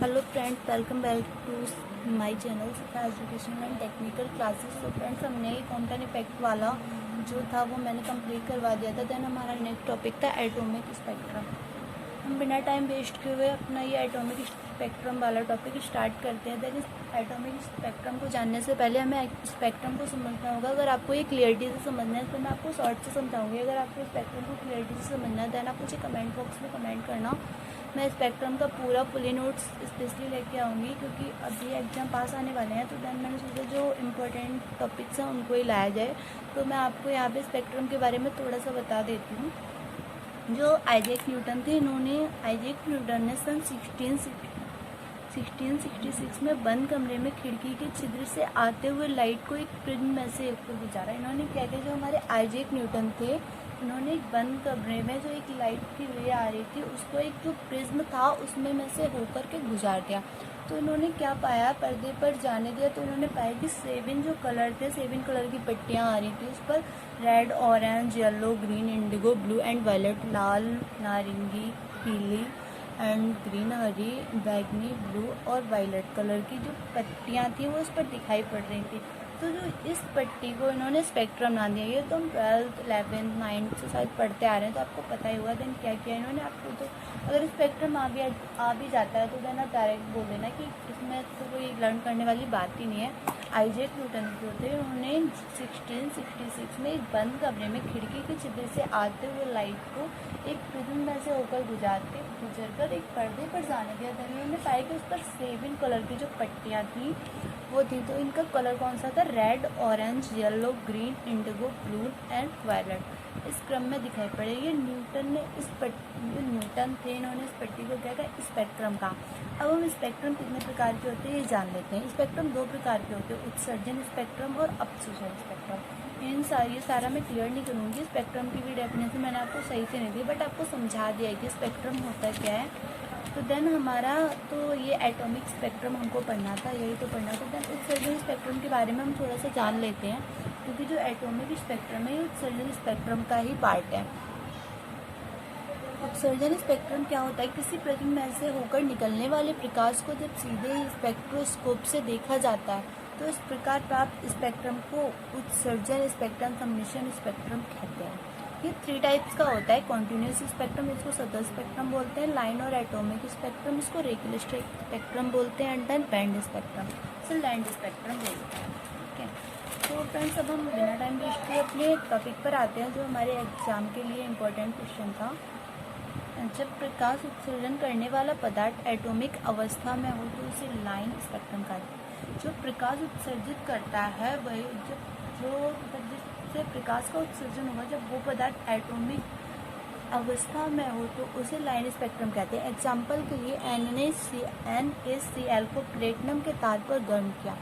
Hello friends, welcome back to my channel Safa education and technical classes. तो friends, हमने quantum effect वाला जो था वो मैंने कंप्लीट करवा दिया था। देन हमारा नेक्स्ट टॉपिक था एटॉमिक स्पेक्ट्रम। हम बिना टाइम वेस्ट किए हुए अपना ये एटॉमिक स्पेक्ट्रम वाला टॉपिक स्टार्ट करते हैं। देन इस एटॉमिक स्पेक्ट्रम को जानने से पहले हमें स्पेक्ट्रम को समझना होगा। अगर आपको ये क्लियरिटी से समझना है तो मैं आपको शॉर्ट से समझाऊंगी। अगर आपको स्पेक्ट्रम को क्लियरिटी से समझना है देन आप मुझे कमेंट बॉक्स में कमेंट करना। मैं स्पेक्ट्रम का पूरा फुली नोट्स स्पेशली लेके आऊँगी क्योंकि अभी एग्जाम पास आने वाले हैं। तो देन मैंने सोचा जो इम्पोर्टेंट टॉपिक्स हैं उनको ही लाया जाए। तो मैं आपको यहाँ पे स्पेक्ट्रम के बारे में थोड़ा सा बता देती हूँ। जो आइजैक न्यूटन थे, आइजैक न्यूटन ने सन 1666 में बंद कमरे में खिड़की के छिद्र से आते हुए लाइट को एक प्रिज्म में से ऊपर गुजारा। इन्होंने क्या किया, जो हमारे आइजैक न्यूटन थे उन्होंने एक बंद कमरे में जो एक लाइट की रे आ रही थी उसको एक जो प्रिज्म था उसमें में से होकर के गुजार दिया। तो इन्होंने क्या पाया, पर्दे पर जाने दिया तो इन्होंने पाया कि 7 जो कलर थे, 7 कलर की पट्टियाँ आ रही थी उस पर red, orange, yellow, green, indigo, blue and violet, लाल, नारंगी, पीली एंड ग्रीन, हरी, बैगनी, ब्लू और वायलेट कलर की जो पट्टियाँ थी वो उस पर दिखाई पड़ रही थी। तो जो इस पट्टी को इन्होंने स्पेक्ट्रम नाम दिया। ये तो हम 12th 11th 9th से शायद पढ़ते आ रहे हैं तो आपको पता ही होगा। देन क्या किया इन्होंने, आपको तो अगर स्पेक्ट्रम आ भी जाता है तो देन आप डायरेक्ट बोल देना कि इसमें तो कोई लर्न करने वाली बात ही नहीं है। आइजैक न्यूटन जो थे उन्होंने 1666 में एक बंद कमरे में खिड़की के छिद्र से आते हुए लाइट को एक प्रिज्म में से होकर गुजरकर एक पर्दे पर जाने दिया। देन उन्होंने पाया कि उस पर 7 कलर की जो पट्टियाँ थी वो थी। तो इनका कलर कौन सा था, red, orange, yellow, green, indigo, blue and violet इस क्रम में दिखाई पड़े। ये न्यूटन ने न्यूटन थे इन्होंने इस पट्टी को क्या कहा, स्पेक्ट्रम का। अब हम स्पेक्ट्रम कितने प्रकार के होते हैं ये जान लेते हैं। स्पेक्ट्रम 2 प्रकार के होते हैं, उत्सर्जन स्पेक्ट्रम और अपसर्जन स्पेक्ट्रम। ये सारा मैं क्लियर नहीं करूँगी। स्पेक्ट्रम की भी डेफिनेशन मैंने आपको सही से नहीं दी बट आपको समझा दिया कि स्पेक्ट्रम होता क्या है। तो देन हमारा तो ये एटॉमिक स्पेक्ट्रम हमको पढ़ना था, यही तो पढ़ना था। देन उत्सर्जन स्पेक्ट्रम के बारे में हम थोड़ा सा जान लेते हैं क्योंकि जो एटॉमिक स्पेक्ट्रम है ये उत्सर्जन स्पेक्ट्रम का ही पार्ट है। उत्सर्जन स्पेक्ट्रम क्या होता है, किसी प्रिज्म में से होकर निकलने वाले प्रकाश को जब सीधे स्पेक्ट्रोस्कोप से देखा जाता है तो इस प्रकार प्राप्त स्पेक्ट्रम को उत्सर्जन स्पेक्ट्रम, सम्मिश्रण स्पेक्ट्रम कहते हैं। ये 3 टाइप्स का होता है, कॉन्टिन्यूस स्पेक्ट्रम इसको सतह स्पेक्ट्रम बोलते हैं, लाइन और एटॉमिक स्पेक्ट्रम इसको रेगुलर स्पेक्ट्रम बोलते हैं, एंड देन बैंड स्पेक्ट्रम इसे लैंड स्पेक्ट्रम बोलते हैं। ठीक है, तो फ्रेंड्स अब हम बिना टाइम वेस्ट किए अपने टॉपिक पर आते हैं जो हमारे एग्जाम के लिए इम्पोर्टेंट क्वेश्चन था। जब प्रकाश उत्सर्जन करने वाला पदार्थ एटॉमिक अवस्था में हो तो उसे लाइन स्पेक्ट्रम कहते हैं। जो प्रकाश उत्सर्जित करता है वही जिससे प्रकाश का उत्सर्जन होगा जब वो पदार्थ एटॉमिक अवस्था में हो तो उसे लाइन स्पेक्ट्रम कहते हैं। एग्जाम्पल के लिए NaCl को प्लेटिनम के तार पर गर्म किया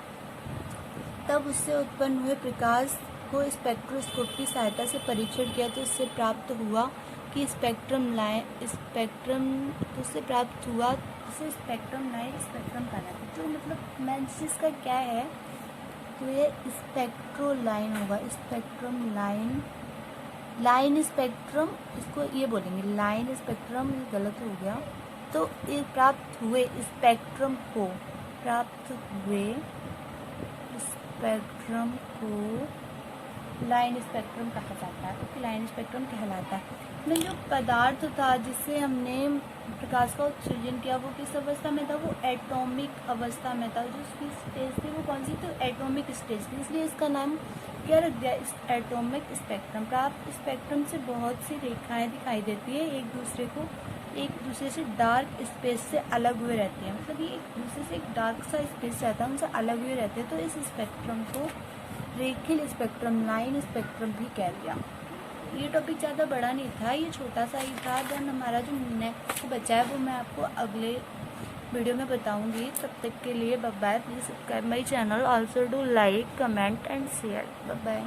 तब उससे उत्पन्न हुए प्रकाश को स्पेक्ट्रोस्कोप की सहायता से परीक्षण किया तो इससे प्राप्त हुआ कि स्पेक्ट्रम लाइन स्पेक्ट्रम कहलाता है। तो मतलब मेन चीज़ का क्या है, तो ये स्पेक्ट्रो लाइन होगा, स्पेक्ट्रम लाइन स्पेक्ट्रम इसको ये बोलेंगे लाइन स्पेक्ट्रम, ये गलत हो गया। तो ये प्राप्त हुए स्पेक्ट्रम को लाइन स्पेक्ट्रम कहा जाता है, तो लाइन स्पेक्ट्रम कहलाता है। में जो पदार्थ था जिससे हमने प्रकाश का उत्सर्जन किया वो किस अवस्था में था, वो एटॉमिक अवस्था में था। जो उसकी स्टेज थी वो कौन सी, तो एटॉमिक स्टेज थी, इसलिए इसका नाम क्या रख दिया, एटॉमिक स्पेक्ट्रम। प्राप्त स्पेक्ट्रम से बहुत सी रेखाएं दिखाई देती है, एक दूसरे से डार्क स्पेस से अलग हुए रहती है। मतलब ये एक दूसरे से एक डार्क सा स्पेस रहता है, उनसे अलग हुए रहते हैं। तो इस स्पेक्ट्रम को रेखीय स्पेक्ट्रम, लाइन स्पेक्ट्रम भी कह दिया। ये टॉपिक ज़्यादा बड़ा नहीं था, ये छोटा सा ही था। देन हमारा जो नेक्स्ट बचा है वो मैं आपको अगले वीडियो में बताऊंगी। तब तक के लिए bye bye. Please subscribe my channel, also do like, comment and share. Bye bye.